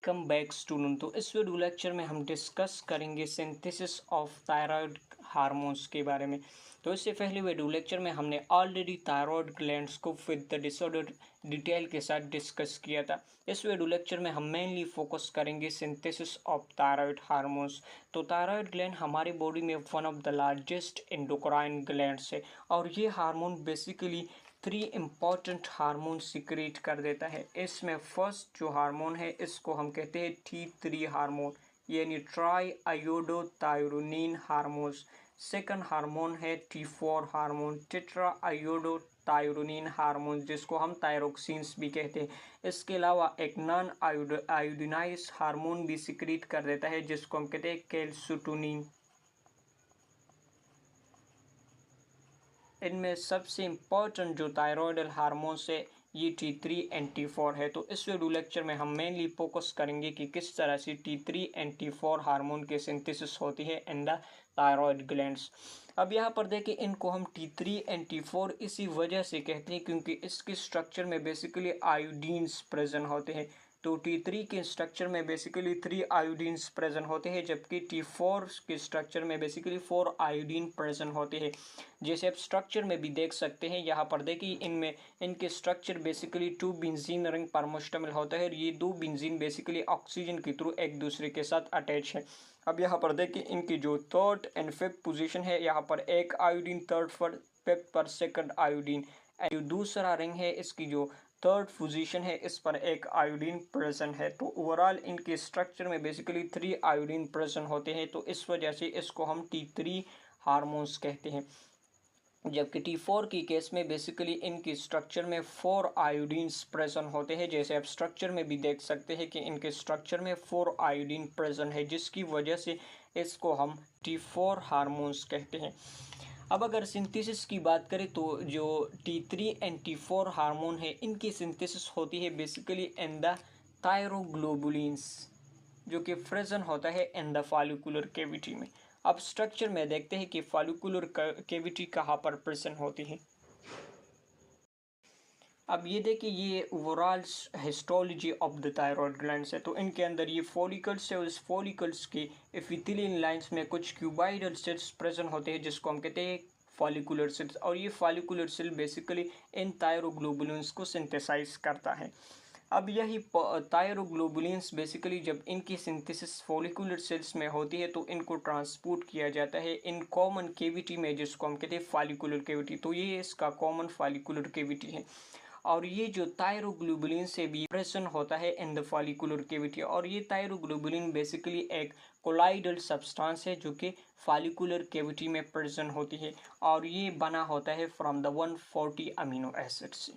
Welcome back student. तो इस video lecture में हम डिस्कस करेंगे सिंथेसिस ऑफ थायराइड हार्मोन्स के बारे में। तो इससे पहले वीडियो लेक्चर में हमने ऑलरेडी थायराइड ग्लैंड्स को विद द डिसऑर्डर डिटेल के साथ डिस्कस किया था। इस वीडियो लेक्चर में हम मेनली फोकस करेंगे सिंथेसिस ऑफ थायराइड हार्मोन्स। तो थायराइड ग्लैंड हमारी बॉडी में one of the largest endocrine glands है और ये hormone basically 3 important hormone secrete कर देता है। इसमें फर्स्ट जो हार्मोन है इसको हम कहते हैं T3 हार्मोन यानी try iodothyronine hormones. Second hormone है T4 hormone tetra iodothyronine hormone जिसको हम थायरोक्सिन्स भी कहते हैं। इसके अलावा एक नॉन आयोडिनाइज हार्मोन भी सिक्रेट कर देता है जिसको हम कहते हैं कैल्सिटोनिन। इनमें सबसे इम्पॉर्टेंट जो थायरॉयडल हार्मोन्स है ये T3 एंड T4 है। तो इस वीडियो लेक्चर में हम मेनली फोकस करेंगे कि किस तरह से T3 एंड T4 हार्मोन की सिंथेसिस होती है इन द थायरॉयड ग्लैंड्स। अब यहाँ पर देखिए इनको हम T3 एंड T4 इसी वजह से कहते हैं क्योंकि इसके स्ट्रक्चर में बेसिकली आयोडीन्स प्रेजेंट होते हैं। तो T3 के स्ट्रक्चर में बेसिकली 3 आयोडीन्स प्रेजेंट होते हैं जबकि T4 के स्ट्रक्चर में बेसिकली 4 आयोडीन प्रेजेंट होते हैं। जैसे आप स्ट्रक्चर में भी देख सकते हैं, यहाँ पर देखिए इनमें इनके स्ट्रक्चर बेसिकली 2 बेंजीन रिंग पर मुश्तमिल होता है और ये 2 बेंजीन बेसिकली ऑक्सीजन के थ्रू एक दूसरे के साथ अटैच है। अब यहाँ पर देखिए इनकी जो थर्ड एंड फिफ्थ पोजीशन है यहाँ पर एक आयोडीन थर्ड पर फिफ्थ पर सेकंड आयोडीन। जो दूसरा रिंग है इसकी जो थर्ड पोजीशन है इस पर एक आयोडीन प्रेजेंट है। तो ओवरऑल इनके स्ट्रक्चर में बेसिकली 3 आयोडीन प्रेजेंट होते हैं। तो इस वजह से इसको हम T3 हार्मोन्स कहते हैं। जबकि T4 की केस में बेसिकली इनकी स्ट्रक्चर में 4 आयोडीन्स प्रेजेंट होते हैं। जैसे आप स्ट्रक्चर में भी देख सकते हैं कि इनके स्ट्रक्चर में 4 आयोडीन प्रेजेंट है जिसकी वजह से इसको हम T4 हार्मोन्स कहते हैं। अब अगर सिंथेसिस की बात करें तो जो T3 एंड T4 हार्मोन है इनकी सिंथेसिस होती है बेसिकली इन द थायरोग्लोबुलिन्स जो कि प्रेजेंट होता है इन द फॉलिकुलर कैविटी में। अब स्ट्रक्चर में देखते हैं कि फॉलिकुलर कैविटी कहाँ पर प्रेजेंट होती है। अब ये देखिए ये overall histology of the thyroid glands है। तो इनके अंदर ये फॉलिकल्स है और इस फॉलिकल्स के एपिथेलियल लाइंस में कुछ क्यूबाइडल सेल्स प्रेजेंट होते हैं जिसको हम कहते हैं फॉलिकुलर सेल्स और ये फॉलिकुलर सेल बेसिकली इन थायरोग्लोबुलिन्स को सिंथेसाइज करता है। अब यही थायरोग्लोबुलिन्स बेसिकली जब इनकी सिंथेसिस फॉलिकुलर सेल्स में होती है तो इनको ट्रांसपोर्ट किया जाता है इन कॉमन कैविटी में जिसको हम कहते हैं फॉलिकुलर कैविटी। तो ये इसका कॉमन फॉलिकुलर कैविटी है और ये जो थायरोग्लोबुलिन से भी प्रेजेंट होता है इन द फॉलिकुलर कैविटी और ये थायरोग्लोबुलिन बेसिकली एक कोलाइडल सब्सटेंस है जो कि फॉलिकुलर कैविटी में प्रेजेंट होती है और ये बना होता है फ्रॉम द 140 अमीनो एसिड से।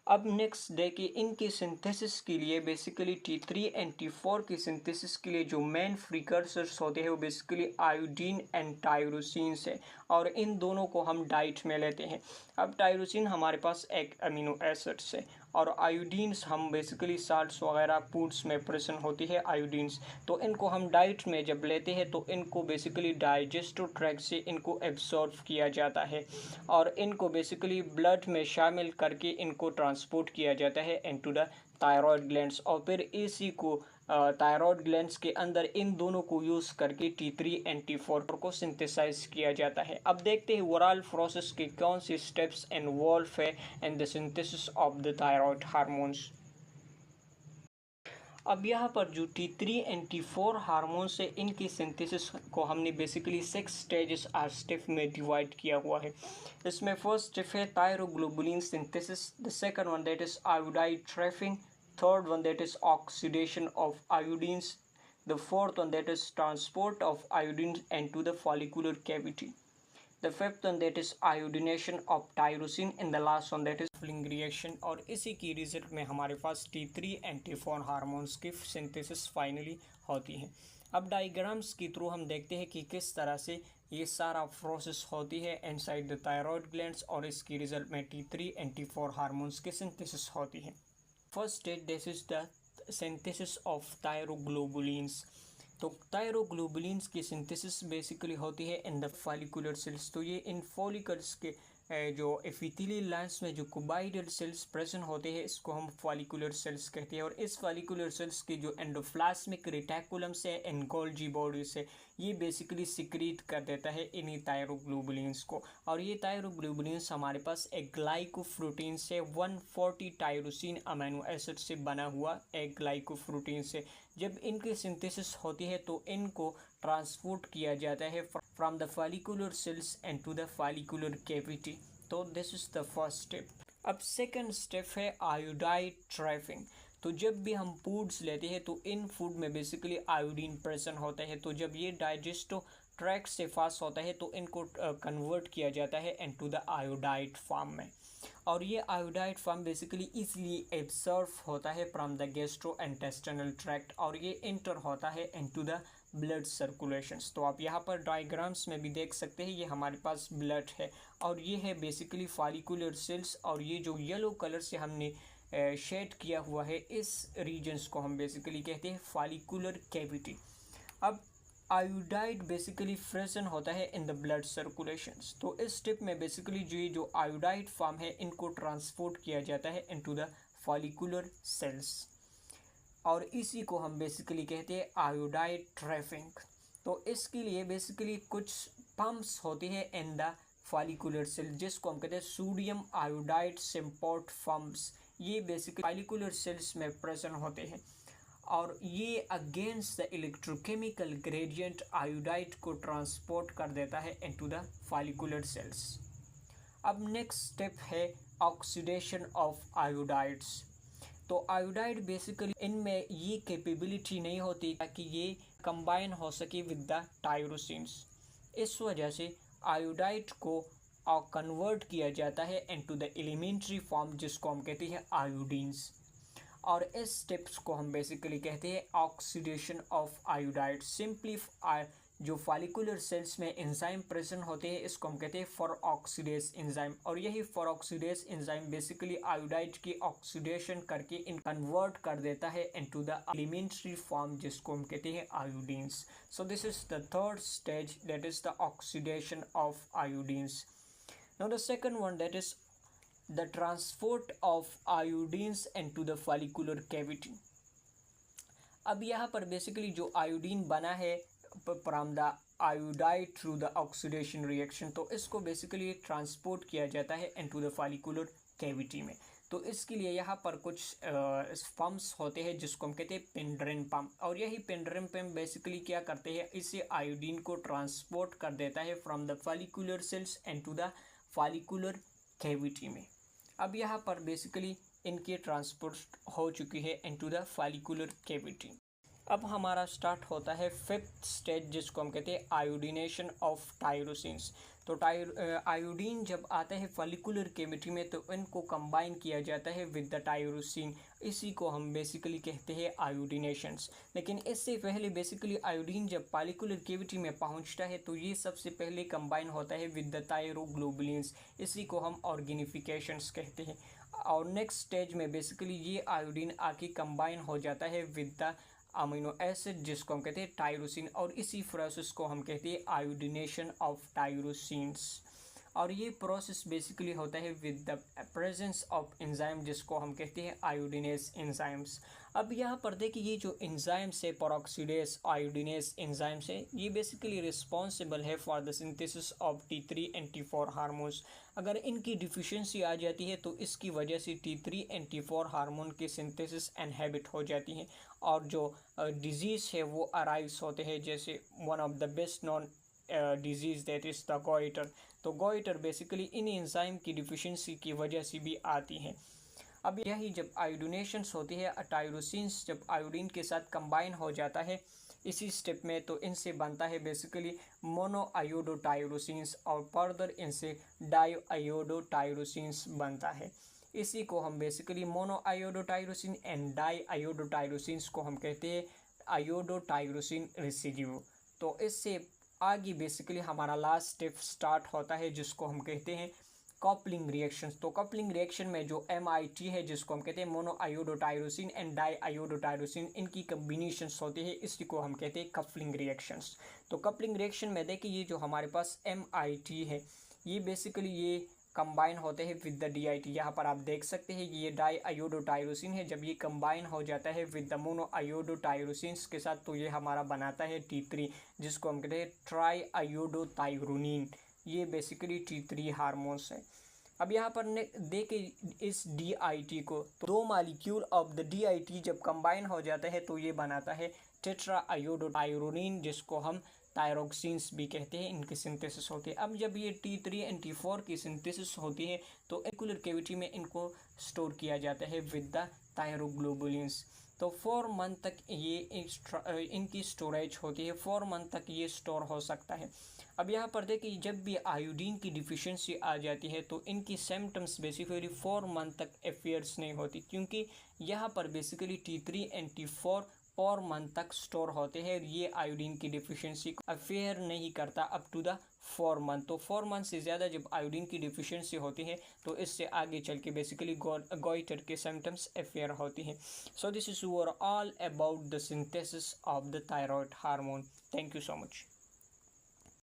अब नेक्स्ट देखिए इनकी सिंथेसिस के लिए बेसिकली T3 एंड T4 की सिंथेसिस के लिए जो मेन प्रीकर्सर्स होते हैं वो बेसिकली आयोडीन एंड टायरोसिन्स है और इन दोनों को हम डाइट में लेते हैं। अब टायरोसिन हमारे पास एक अमीनो एसिड्स है और आयोडीन्स हम बेसिकली साल्ट्स वगैरह फूड्स में प्रेजेंट होती है आयोडीन्स। तो इनको हम डाइट में जब लेते हैं तो इनको बेसिकली डाइजेस्टिव ट्रैक्ट से इनको एब्सॉर्ब किया जाता है और इनको बेसिकली ब्लड में शामिल करके इनको ट्रांसपोर्ट किया जाता है इनटू द थायराइड ग्लैंड्स और फिर इसी को थायराइड ग्लैंड्स के अंदर इन दोनों को यूज़ करके T3 एंड T4 को सिंथेसाइज किया जाता है। अब देखते हैं ओवरऑल प्रोसेस के कौन से स्टेप्स इन्वॉल्व है in the synthesis of the thyroid hormones. अब यहाँ पर जो T3 एंड T4 हार्मोन्स है इनकी सिंथेसिस को हमने बेसिकली 6 स्टेजेस और स्टेप में डिवाइड किया हुआ है। इसमें फर्स्ट स्टेप है thyroglobulin synthesis, the second one that is iodide trapping, third one that is oxidation of iodines, the fourth one that is transport of iodine into the follicular cavity, the fifth one that is iodination of tyrosine and the last one that is coupling reaction। और इसी की result में हमारे पास T3 and T4 hormones की synthesis finally होती है। अब diagrams के थ्रू हम देखते हैं कि किस तरह से ये सारा प्रोसेस होती है इनसाइड द थायराइड ग्लैंड्स और इसकी रिजल्ट में T3 एंड T4 हार्मोन्स की सिंथेसिस होती है। First stage this is the synthesis of thyroglobulins. तो थायरोग्लोबुलिन्स की सिंथेसिस बेसिकली होती है इन द फॉलिकुलर सेल्स। तो ये इन फॉलिकल्स के जो एपिथेलियल लाइंस में जो क्यूबाइडल सेल्स प्रेजेंट होते हैं इसको हम फॉलिकुलर सेल्स कहते हैं। और इस फॉलिकुलर सेल्स की जो एंडोप्लाज्मिक रेटिकुलम से एंड गोल्गी बॉडी से ये बेसिकली सिक्रीट कर देता है इन्हीं थायरोग्लोबुलिन्स को। और ये थायरोग्लोबुलिन्स हमारे पास एक ग्लाइकोप्रोटीन से 140 टायरोसिन अमीनो एसिड से बना हुआ एक ग्लाइकोप्रोटीन से जब इनकी सिंथेसिस होती है तो इनको ट्रांसपोर्ट किया जाता है from the follicular cells and to the follicular cavity. तो this is the first step. अब सेकंड स्टेप है आयोडाइड ट्रैफिंग। तो जब भी हम फूड्स लेते हैं तो इन फूड में बेसिकली आयोडीन प्रेजेंट होता है। तो जब ये डाइजेस्टो ट्रैक्ट से पास होता है तो इनको कन्वर्ट किया जाता है इनटू द आयोडाइड फॉर्म में। और ये आयोडाइड फॉर्म बेसिकली इसलिए एब्जॉर्ब होता है from the gastro intestinal tract और ये इंटर होता है इनटू द ब्लड सर्कुलेशंस। तो आप यहाँ पर डायग्राम्स में भी देख सकते हैं ये हमारे पास ब्लड है और ये है बेसिकली फॉलिकुलर सेल्स। और ये जो येलो कलर से हमने शेड किया हुआ है इस रीजन्स को हम बेसिकली कहते हैं फॉलिकुलर कैविटी। अब आयोडाइड बेसिकली प्रेजेंट होता है इन द ब्लड सर्कुलेशंस। तो इस स्टेप में बेसिकली जो आयोडाइड फॉर्म है इनको ट्रांसपोर्ट किया जाता है इनटू द फॉलिकुलर सेल्स और इसी को हम बेसिकली कहते हैं आयोडाइड ट्रैफिंग। तो इसके लिए बेसिकली कुछ पंप्स होती है इन द फॉलिकुलर सेल जिसको हम कहते हैं सोडियम आयोडाइड सिम्पोर्ट पंप्स। ये बेसिकली फॉलिकुलर सेल्स में प्रेजेंट होते हैं और ये against the electrochemical gradient iodide को ट्रांसपोर्ट कर देता है इनटू द फॉलिकुलर सेल्स। अब नेक्स्ट स्टेप है ऑक्सीडेशन ऑफ आयोडाइड्स। तो आयोडाइड बेसिकली इनमें ये कैपेबिलिटी नहीं होती ताकि ये कंबाइन हो सके विद द टायरोसिन्स। इस वजह से आयोडाइड को कन्वर्ट किया जाता है इनटू द एलिमेंट्री फॉर्म जिसको हम कहते हैं आयोडीन्स। और इस स्टेप्स को हम बेसिकली कहते हैं ऑक्सीडेशन ऑफ आयोडाइड। सिंपली जो फॉलिकुलर सेल्स में एंजाइम प्रेजेंट होते हैं इसको हम कहते हैं फॉरऑक्सीडेज एंजाइम। और यही फॉरऑक्सीडेज एंजाइम बेसिकली आयोडाइड की ऑक्सीडेशन करके इन कन्वर्ट कर देता है इनटू द एलिमेंट्री फॉर्म जिसको हम कहते हैं आयोडीन्स। So this is the third stage that is the oxidation of आयोडीन्स। Now the second one that is the transport of iodines into the follicular cavity। अब यहाँ पर बेसिकली जो आयोडीन बना है from the iodide through the oxidation reaction तो इसको basically transport किया जाता है इनटू द फॉलिकुलर कैविटी में। तो इसके लिए यहाँ पर कुछ पंप्स होते हैं जिसको हम कहते हैं पेंड्रेन पंप। और यही पेंड्रेन पंप बेसिकली क्या करते हैं इसे आयोडीन को ट्रांसपोर्ट कर देता है from the follicular cells into the follicular cavity में। अब यहाँ पर बेसिकली इनके ट्रांसपोर्ट हो चुकी है इनटू द फॉलिकुलर कैविटी। अब हमारा स्टार्ट होता है फिफ्थ स्टेज जिसको हम कहते हैं आयोडीनेशन ऑफ टायरोसिन्स। तो आयोडीन जब आता है फॉलिकुलर कैविटी में तो इनको कंबाइन किया जाता है विद द टायरोसिन। इसी को हम बेसिकली कहते हैं आयोडीनेशंस। लेकिन इससे पहले बेसिकली आयोडीन जब फॉलिकुलर कैविटी में पहुंचता है तो ये सबसे पहले कंबाइन होता है विद द थायरोग्लोबुलिन्स। इसी को हम ऑर्गेनिफिकेशंस कहते हैं। और नेक्स्ट स्टेज में बेसिकली ये आयोडीन आके कंबाइन हो जाता है विद द अमीनो एसिड जिसको हम कहते हैं टायरोसिन। और इसी प्रोसेस को हम कहते हैं आयोडीनेशन ऑफ टायरोसिन्स। और ये प्रोसेस बेसिकली होता है with the presence of enzyme जिसको हम कहते हैं आयोडीनेस एंजाइम्स। अब यहाँ पर देखिए ये जो एंजाइम्स है पेरोक्सीडेज आयोडीनेस एंजाइम्स है ये बेसिकली रिस्पॉन्सिबल है for the synthesis of T3 and T4 hormones. अगर इनकी डिफिशिएंसी आ जाती है तो इसकी वजह से T3 and T4 हार्मोन की सिंथेसिस इनहिबिट हो जाती है और जो डिजीज़ है वो अराइज होते हैं। जैसे one of the best non disease that is the goitre. तो गोइटर बेसिकली इन एंजाइम की डिफिशिएंसी की वजह से भी आती है। अब यही जब आयोडीनेशंस होती है टायरोसिन्स जब आयोडीन के साथ कंबाइन हो जाता है इसी स्टेप में तो इनसे बनता है बेसिकली मोनो आयोडोटायरोसिन्स और फर्दर इनसे डाई आयोडोटायरोसिन्स बनता है। इसी को हम बेसिकली मोनो आयोडोटायरोसिन एंड डाई आयोडोटायरोसिन्स को हम कहते हैं आयोडोटायरोसिन रेसिड्यू। तो इससे आगे बेसिकली हमारा लास्ट स्टेप स्टार्ट होता है जिसको हम कहते हैं कपलिंग रिएक्शंस। तो कपलिंग रिएक्शन में जो MIT है जिसको हम कहते हैं मोनो आयोडोटायरोसिन एंड डाई आयोडोटायरोसिन इनकी कम्बिनेशंस होती है इसी को हम कहते हैं कपलिंग रिएक्शंस। तो कपलिंग रिएक्शन में देखिए ये जो हमारे पास MIT है ये बेसिकली ये कंबाइन होते हैं विद द DIT। यहाँ पर आप देख सकते हैं ये डाई आयोडोटायरोसिन है। जब ये कंबाइन हो जाता है विद द मोनो आयोडोटायरोसिन्स के साथ तो ये हमारा बनाता है T3, जिसको हम कहते हैं ट्राई आयोडोटायरोनिन। ये बेसिकली T3 हार्मोन्स है। अब यहाँ पर देखे इस DIT को, तो 2 मालिक्यूल ऑफ द DIT जब कंबाइन हो जाता है तो ये बनाता है टेट्रा आयोडोटायरोनिन, जिसको हम थायरोक्सिन्स भी कहते हैं। इनकी सिंथेसिस होती है। अब जब ये T3 एंड T4 की सिंथेसिस होती है तो एक्युलर कैविटी में इनको स्टोर किया जाता है विद द थायरोग्लोबुलिन्स। तो 4 मंथ तक ये इनकी स्टोरेज होती है, 4 मंथ तक ये स्टोर हो सकता है। अब यहाँ पर देखिए जब भी आयोडीन की डिफिशियंसी आ जाती है तो इनकी सिम्टम्स बेसिकली 4 मंथ तक अफेयर्स नहीं होती, क्योंकि यहाँ पर basically T3 and T4 4 month तक स्टोर होते हैं। ये आयोडीन की डिफिशियंसी को अफेयर नहीं करता अप टू द 4 मंथ। तो 4 मंथ से ज़्यादा जब आयोडीन की डिफिशियंसी होती है तो इससे आगे चल के बेसिकली गोइटर के सिम्टम्स अफेयर होती हैं। So this is overall about the synthesis of the thyroid hormone. Thank you so much.